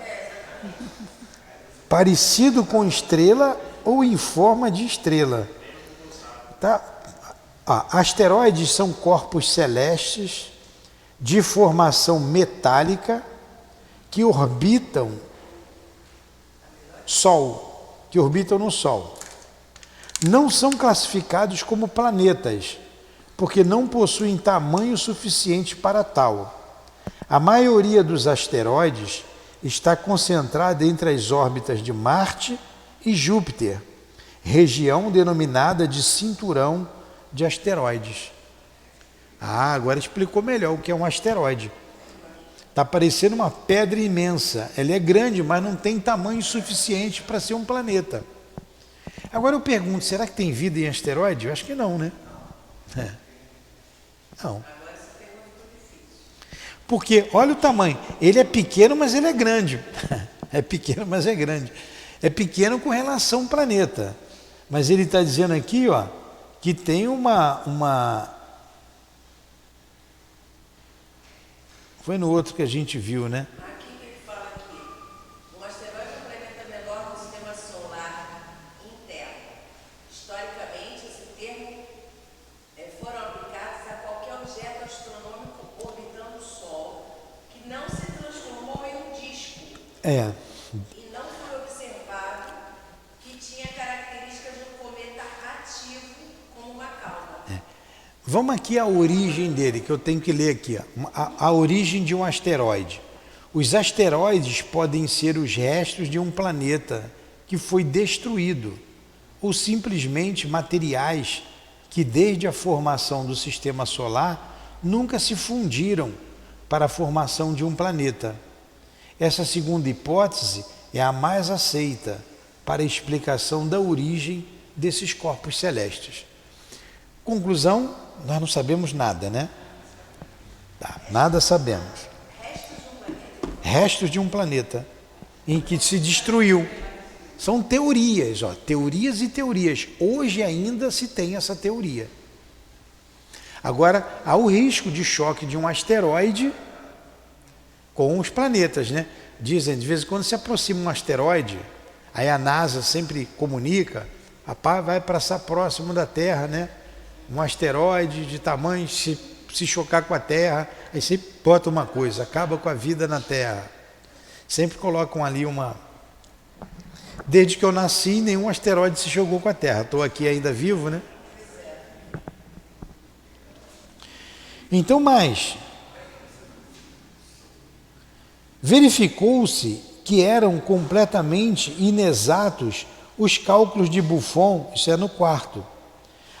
C: Parecido com estrela ou em forma de estrela. Tá? Asteroides são corpos celestes de formação metálica que orbitam Sol, que orbitam no Sol. Não são classificados como planetas, porque não possuem tamanho suficiente para tal. A maioria dos asteroides está concentrada entre as órbitas de Marte e Júpiter, região denominada de cinturão de asteroides. Agora explicou melhor o que é um asteroide. Está parecendo uma pedra imensa. Ela é grande, mas não tem tamanho suficiente para ser um planeta. Agora eu pergunto, será que tem vida em asteroide? Eu acho que não, né? Não. Porque, olha o tamanho, ele é pequeno, mas ele é grande. É pequeno, mas é grande. É pequeno com relação ao planeta. Mas ele está dizendo aqui, ó, que tem Foi no outro que a gente viu, né?
E: Aqui que ele fala aqui, um asteroide é um planeta menor do sistema solar interno. Historicamente, esse termo foram aplicados a qualquer objeto astronômico orbitando o Sol que não se transformou em um disco e não foi observado que tinha características de um cometa ativo como uma cauda.
C: Vamos aqui à origem dele, que eu tenho que ler aqui. Ó. A origem de um asteroide. Os asteroides podem ser os restos de um planeta que foi destruído, ou simplesmente materiais que desde a formação do sistema solar nunca se fundiram para a formação de um planeta. Essa segunda hipótese é a mais aceita para a explicação da origem desses corpos celestes. Conclusão, nós não sabemos nada, né? Nada sabemos. Restos de um planeta em que se destruiu. São teorias, ó, teorias e teorias. Hoje ainda se tem essa teoria. Agora, há o risco de choque de um asteroide com os planetas, né? Dizem, de vez em quando se aproxima um asteroide, aí a NASA sempre comunica, rapaz, vai passar próximo da Terra, né? Um asteroide de tamanho, se chocar com a Terra, aí sempre bota uma coisa, acaba com a vida na Terra. Sempre colocam ali uma... Desde que eu nasci, nenhum asteroide se chocou com a Terra. Estou aqui ainda vivo, né? Então, mas... verificou-se que eram completamente inexatos os cálculos de Buffon, isso é no quarto,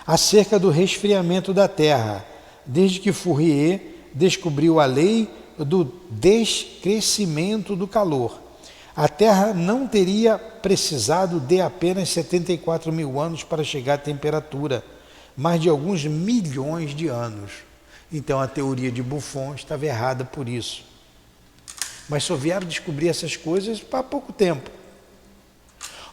C: acerca do resfriamento da Terra, desde que Fourier descobriu a lei do descrescimento do calor. A Terra não teria precisado de apenas 74 mil anos para chegar à temperatura, mas de alguns milhões de anos. Então a teoria de Buffon estava errada por isso. Mas só vieram descobrir essas coisas há pouco tempo.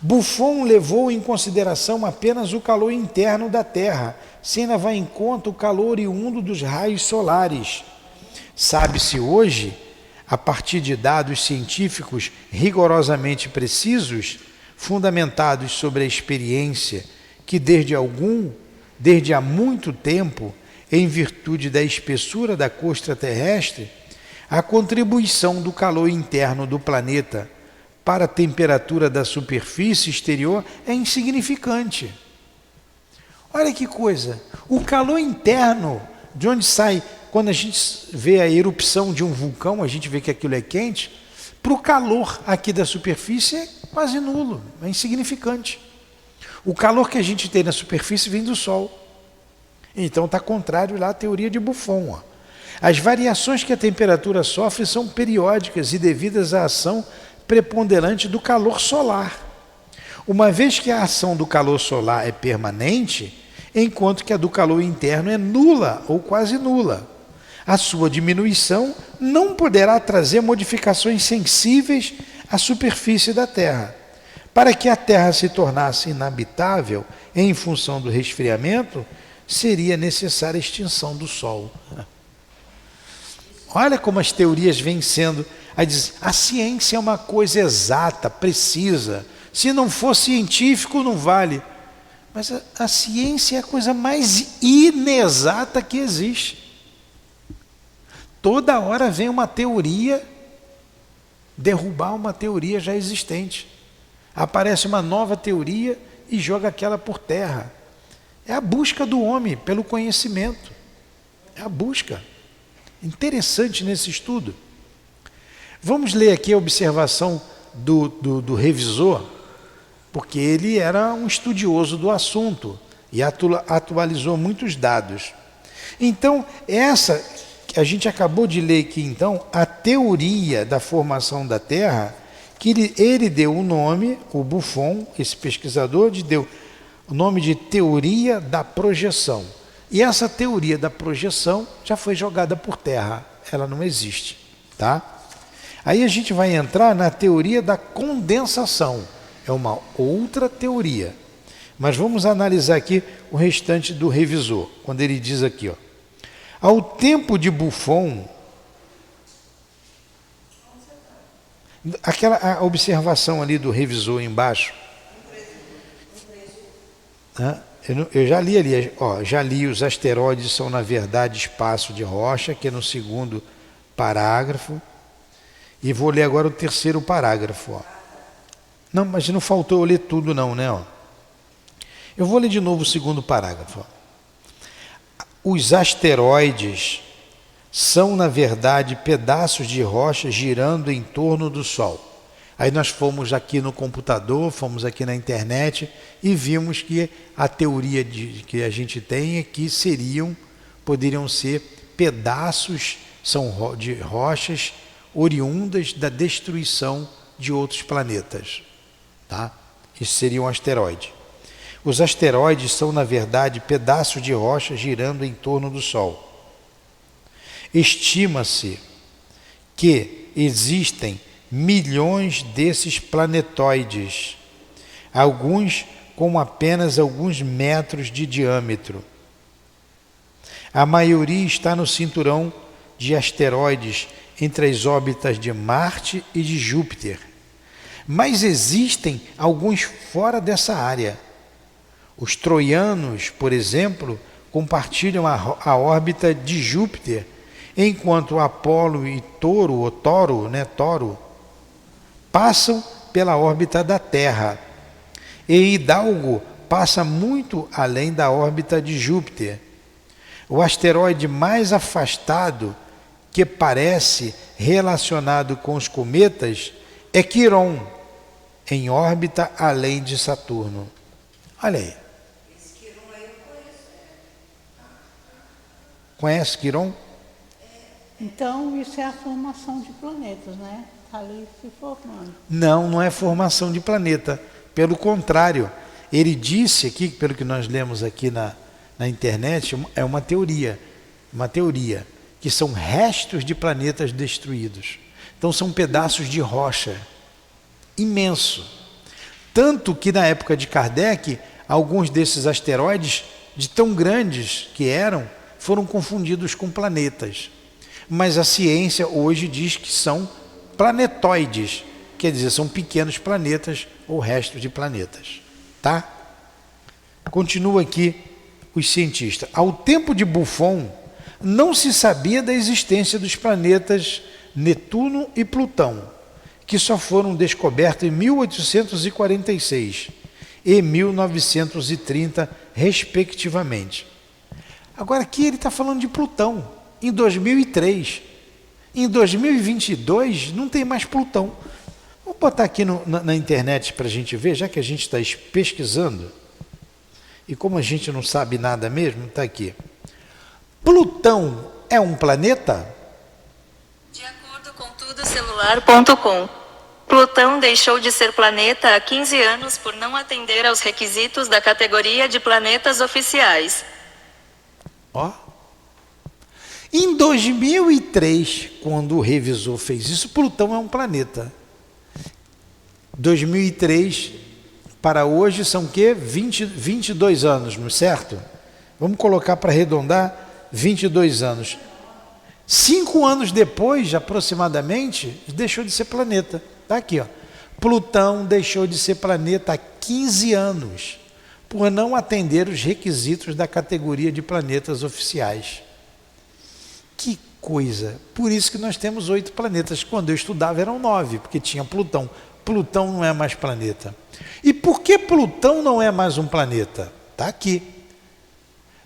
C: Buffon levou em consideração apenas o calor interno da Terra, sem levar em conta o calor oriundo dos raios solares. Sabe-se hoje, a partir de dados científicos rigorosamente precisos, fundamentados sobre a experiência, que desde há muito tempo, em virtude da espessura da crosta terrestre, a contribuição do calor interno do planeta para a temperatura da superfície exterior é insignificante. Olha que coisa, o calor interno, de onde sai, quando a gente vê a erupção de um vulcão, a gente vê que aquilo é quente, para o calor aqui da superfície é quase nulo, é insignificante. O calor que a gente tem na superfície vem do Sol. Então está contrário lá à teoria de Buffon. Ó. As variações que a temperatura sofre são periódicas e devidas à ação preponderante do calor solar. Uma vez que a ação do calor solar é permanente, enquanto que a do calor interno é nula ou quase nula. A sua diminuição não poderá trazer modificações sensíveis à superfície da Terra. Para que a Terra se tornasse inabitável em função do resfriamento, seria necessária a extinção do Sol. Olha como as teorias vêm sendo... A ciência é uma coisa exata, precisa. Se não for científico, não vale. Mas a ciência é a coisa mais inexata que existe. Toda hora vem uma teoria derrubar uma teoria já existente. Aparece uma nova teoria e joga aquela por terra. É a busca do homem pelo conhecimento. É a busca. Interessante nesse estudo. Vamos ler aqui a observação do revisor, porque ele era um estudioso do assunto e atualizou muitos dados. Então, essa que a gente acabou de ler aqui, então, a teoria da formação da Terra, que ele deu o nome, o Buffon, esse pesquisador, deu o nome de teoria da projeção. E essa teoria da projeção já foi jogada por terra, ela não existe, tá? Aí a gente vai entrar na teoria da condensação, é uma outra teoria. Mas vamos analisar aqui o restante do revisor, quando ele diz aqui, ó, ao tempo de Buffon, a observação ali do revisor embaixo, eu já li ali, ó, já li, os asteroides são na verdade espaço de rocha, que é no segundo parágrafo, e vou ler agora o terceiro parágrafo. Ó. Não, mas não faltou eu ler tudo não, né? Ó. Eu vou ler de novo o segundo parágrafo. Ó. Os asteroides são, na verdade, pedaços de rocha girando em torno do Sol. Aí nós fomos aqui no computador, fomos aqui na internet e vimos que a teoria que a gente tem é que poderiam ser pedaços de rochas oriundas da destruição de outros planetas. Tá? Isso seria um asteroide. Os asteroides são, na verdade, pedaços de rocha girando em torno do Sol. Estima-se que existem milhões desses planetoides, alguns com apenas alguns metros de diâmetro. A maioria está no cinturão de asteroides entre as órbitas de Marte e de Júpiter. Mas existem alguns fora dessa área. Os troianos, por exemplo, compartilham a órbita de Júpiter, enquanto Apolo e Toro passam pela órbita da Terra. E Hidalgo passa muito além da órbita de Júpiter. O asteroide mais afastado, que parece relacionado com os cometas, é Quiron, em órbita além de Saturno. Olha aí.
E: Esse Quiron aí eu conheço.
C: Conhece Quiron?
D: Então, isso é a formação de planetas, né? Está ali se formando.
C: Não, não é formação de planeta. Pelo contrário, ele disse aqui, pelo que nós lemos aqui na internet, é uma teoria, que são restos de planetas destruídos. Então são pedaços de rocha, imenso. Tanto que na época de Kardec, alguns desses asteroides, de tão grandes que eram, foram confundidos com planetas. Mas a ciência hoje diz que são planetoides, quer dizer, são pequenos planetas ou restos de planetas. Tá? Continua aqui os cientistas. Ao tempo de Buffon, não se sabia da existência dos planetas Netuno e Plutão, que só foram descobertos em 1846 e 1930, respectivamente. Agora aqui ele está falando de Plutão, em 2003. Em 2022 não tem mais Plutão. Vou botar aqui na internet para a gente ver, já que a gente está pesquisando, e como a gente não sabe nada mesmo, está aqui. Plutão é um planeta?
G: De acordo com tudocelular.com, Plutão deixou de ser planeta há 15 anos por não atender aos requisitos da categoria de planetas oficiais.
C: Ó. Em 2003, quando o revisor fez isso, Plutão é um planeta. 2003 para hoje são o quê? 22 anos, não é certo? Vamos colocar para arredondar 22 anos. 5 anos depois, aproximadamente, deixou de ser planeta. Está aqui, ó. Plutão deixou de ser planeta há 15 anos, por não atender os requisitos da categoria de planetas oficiais. Que coisa! Por isso que nós temos 8 planetas. Quando eu estudava eram 9, porque tinha Plutão. Plutão não é mais planeta. E por que Plutão não é mais um planeta? Está aqui.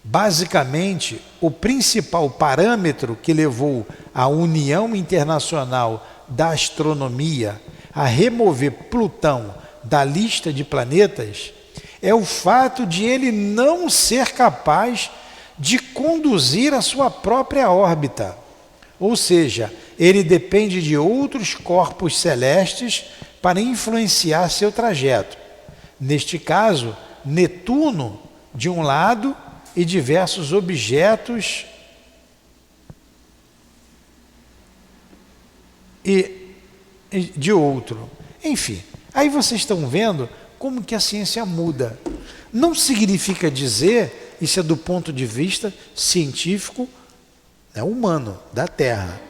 C: Basicamente, o principal parâmetro que levou a União Internacional da Astronomia a remover Plutão da lista de planetas é o fato de ele não ser capaz de conduzir a sua própria órbita. Ou seja, ele depende de outros corpos celestes para influenciar seu trajeto. Neste caso, Netuno de um lado e diversos objetos e de outro. Enfim, aí vocês estão vendo como que a ciência muda. Não significa dizer, isso é do ponto de vista científico, né, humano, da Terra.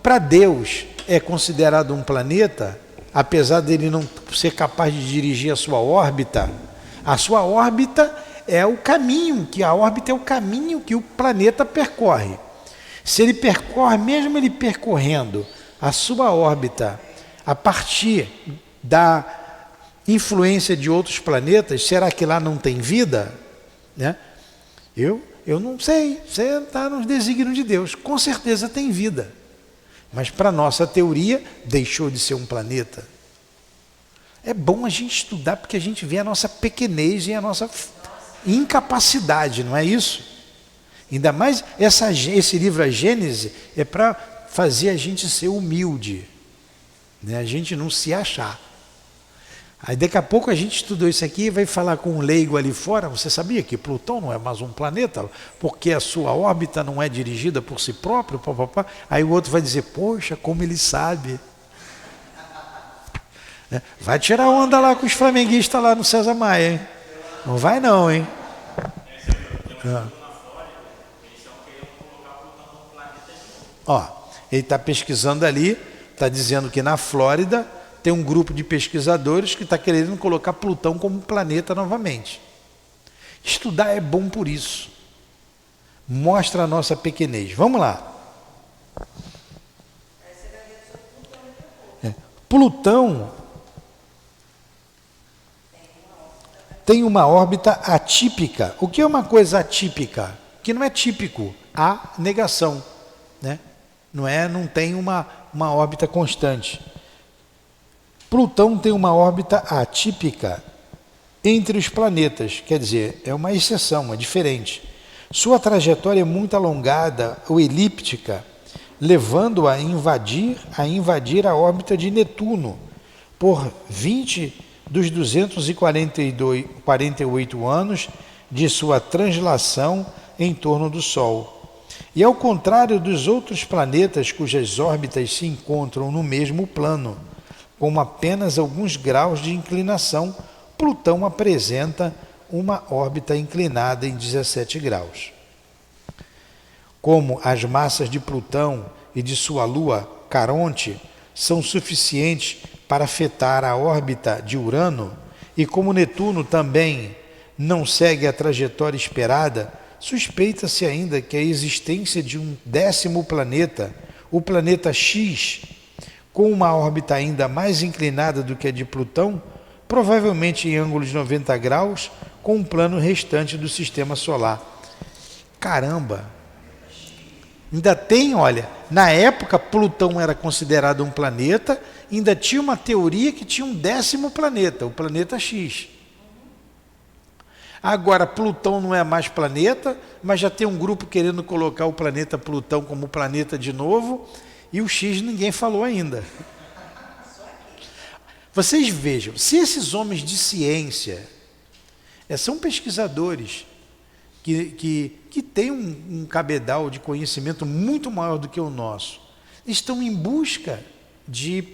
C: Para Deus é considerado um planeta, apesar dele não ser capaz de dirigir a sua órbita é o caminho, que a órbita é o caminho que o planeta percorre. Se ele percorre, mesmo ele percorrendo a sua órbita a partir da influência de outros planetas, será que lá não tem vida? Né? Eu não sei, você está nos desígnios de Deus, com certeza tem vida. Mas para a nossa teoria, deixou de ser um planeta. É bom a gente estudar porque a gente vê a nossa pequenez e a nossa incapacidade, não é isso? Ainda mais esse livro, a Gênese, é para fazer a gente ser humilde, né? A gente não se achar. Aí daqui a pouco a gente estudou isso aqui e vai falar com um leigo ali fora. Você sabia que Plutão não é mais um planeta? Porque a sua órbita não é dirigida por si próprio? Papapá. Aí o outro vai dizer, poxa, como ele sabe. Vai tirar onda lá com os flamenguistas lá no César Maia, hein? Não vai não, hein? Ó, ele está pesquisando ali, está dizendo que na Flórida tem um grupo de pesquisadores que está querendo colocar Plutão como planeta novamente. Estudar é bom por isso. Mostra a nossa pequenez. Vamos lá. Plutão tem uma órbita atípica. O que é uma coisa atípica? Que não é típico. Há negação, né? Não tem uma órbita constante. Plutão tem uma órbita atípica entre os planetas, quer dizer, é uma exceção, é diferente. Sua trajetória é muito alongada ou elíptica, levando-a a invadir a órbita de Netuno por 20 dos 248 anos de sua translação em torno do Sol. E ao contrário dos outros planetas cujas órbitas se encontram no mesmo plano, com apenas alguns graus de inclinação, Plutão apresenta uma órbita inclinada em 17 graus. Como as massas de Plutão e de sua lua Caronte são suficientes para afetar a órbita de Urano, e como Netuno também não segue a trajetória esperada, suspeita-se ainda que a existência de um 10º planeta, o planeta X, com uma órbita ainda mais inclinada do que a de Plutão, provavelmente em ângulo de 90 graus, com o plano restante do sistema solar. Caramba! Ainda tem, olha, na época Plutão era considerado um planeta, ainda tinha uma teoria que tinha um 10º planeta, o planeta X. Agora Plutão não é mais planeta, mas já tem um grupo querendo colocar o planeta Plutão como planeta de novo, e o X ninguém falou ainda. Vocês vejam, se esses homens de ciência são pesquisadores que têm um cabedal de conhecimento muito maior do que o nosso, estão em busca de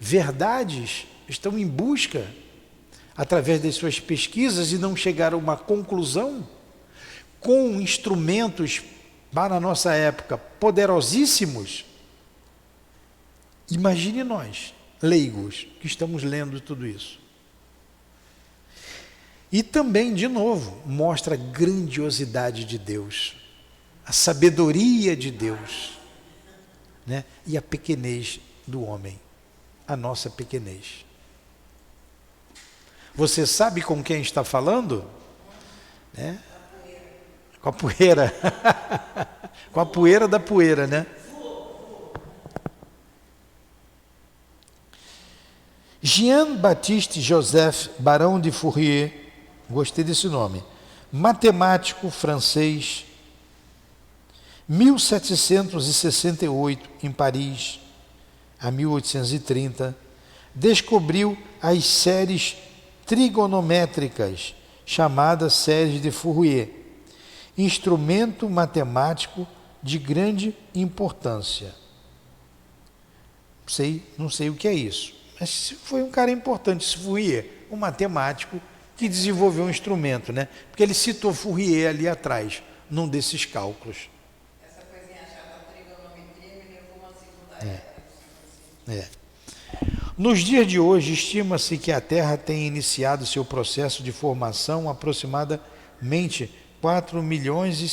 C: verdades, estão em busca, através das suas pesquisas, e não chegaram a uma conclusão, com instrumentos, para a nossa época, poderosíssimos. Imagine nós, leigos, que estamos lendo tudo isso. E também, de novo, mostra a grandiosidade de Deus, a sabedoria de Deus, né? E a pequenez do homem, a nossa pequenez. Você sabe com quem está falando? Né? Com a poeira. Com a poeira da poeira, né? Jean-Baptiste Joseph Barão de Fourier, gostei desse nome, matemático francês, 1768, em Paris, a 1830, descobriu as séries trigonométricas chamada série de Fourier, instrumento matemático de grande importância. Não sei o que é isso, mas foi um cara importante, esse Fourier, um matemático que desenvolveu um instrumento, né? Porque ele citou Fourier ali atrás, num desses cálculos.
E: Essa coisinha chata, trigonometria, me levou uma segunda era.
C: Nos dias de hoje, estima-se que a Terra tenha iniciado seu processo de formação aproximadamente 4 milhões e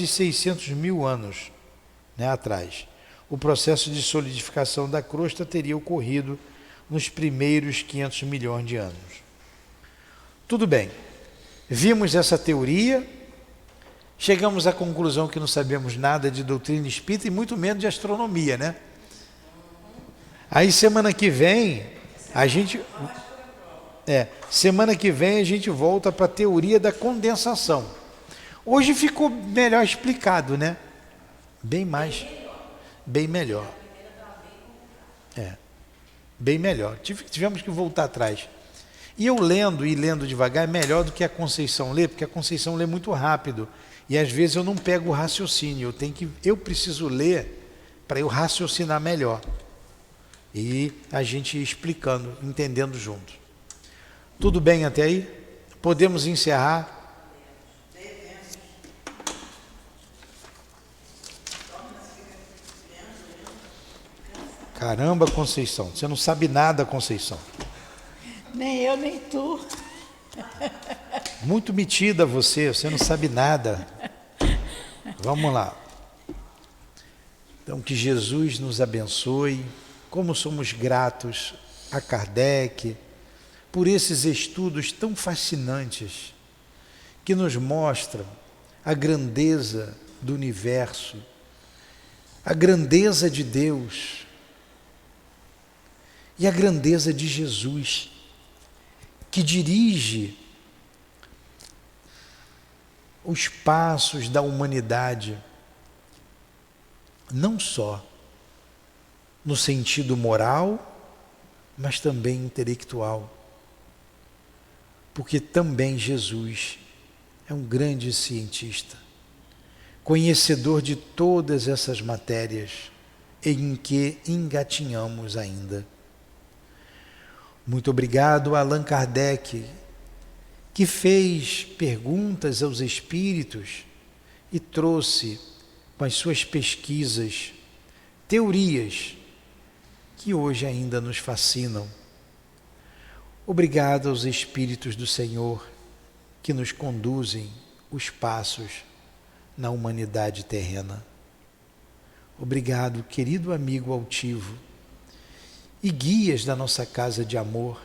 C: 600 mil anos, né, atrás. O processo de solidificação da crosta teria ocorrido nos primeiros 500 milhões de anos. Tudo bem, vimos essa teoria, chegamos à conclusão que não sabemos nada de doutrina espírita e muito menos de astronomia, né? Aí semana que vem a gente volta para a teoria da condensação. Hoje ficou melhor explicado, né? Bem melhor. Bem melhor. Tivemos que voltar atrás. E eu lendo devagar é melhor do que a Conceição ler, porque a Conceição lê muito rápido. E às vezes eu não pego o raciocínio. Eu preciso ler para eu raciocinar melhor. E a gente explicando, entendendo junto. Tudo bem até aí? Podemos encerrar? Caramba, Conceição, você não sabe nada, Conceição.
D: Nem eu, nem tu.
C: Muito metida você não sabe nada. Vamos lá. Então, que Jesus nos abençoe. Como somos gratos a Kardec por esses estudos tão fascinantes que nos mostram a grandeza do universo, a grandeza de Deus e a grandeza de Jesus, que dirige os passos da humanidade, não só no sentido moral, mas também intelectual. Porque também Jesus é um grande cientista, conhecedor de todas essas matérias em que engatinhamos ainda. Muito obrigado a Allan Kardec, que fez perguntas aos espíritos e trouxe, com as suas pesquisas, teorias que hoje ainda nos fascinam. Obrigado aos Espíritos do Senhor que nos conduzem os passos na humanidade terrena. Obrigado, querido amigo altivo e guias da nossa casa de amor,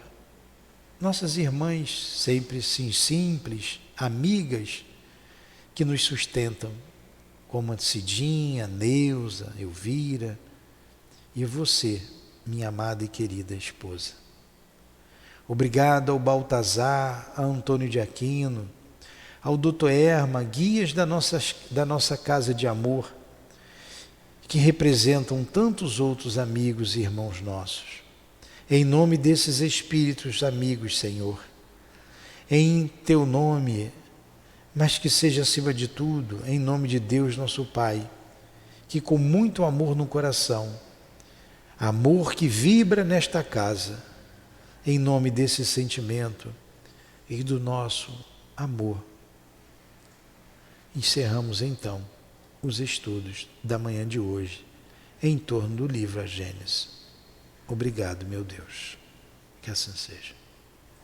C: nossas irmãs sempre simples, amigas que nos sustentam, como a Cidinha, a Neuza, a Elvira e você, minha amada e querida esposa. Obrigado ao Baltazar, a Antônio de Aquino, ao Dr. Erma, guias da nossa casa de amor, que representam tantos outros amigos e irmãos nossos. Em nome desses espíritos amigos, Senhor, em Teu nome, mas que seja acima de tudo, em nome de Deus nosso Pai, que com muito amor no coração, amor que vibra nesta casa, em nome desse sentimento e do nosso amor, encerramos então os estudos da manhã de hoje em torno do livro A Gênese. Obrigado, meu Deus. Que assim seja.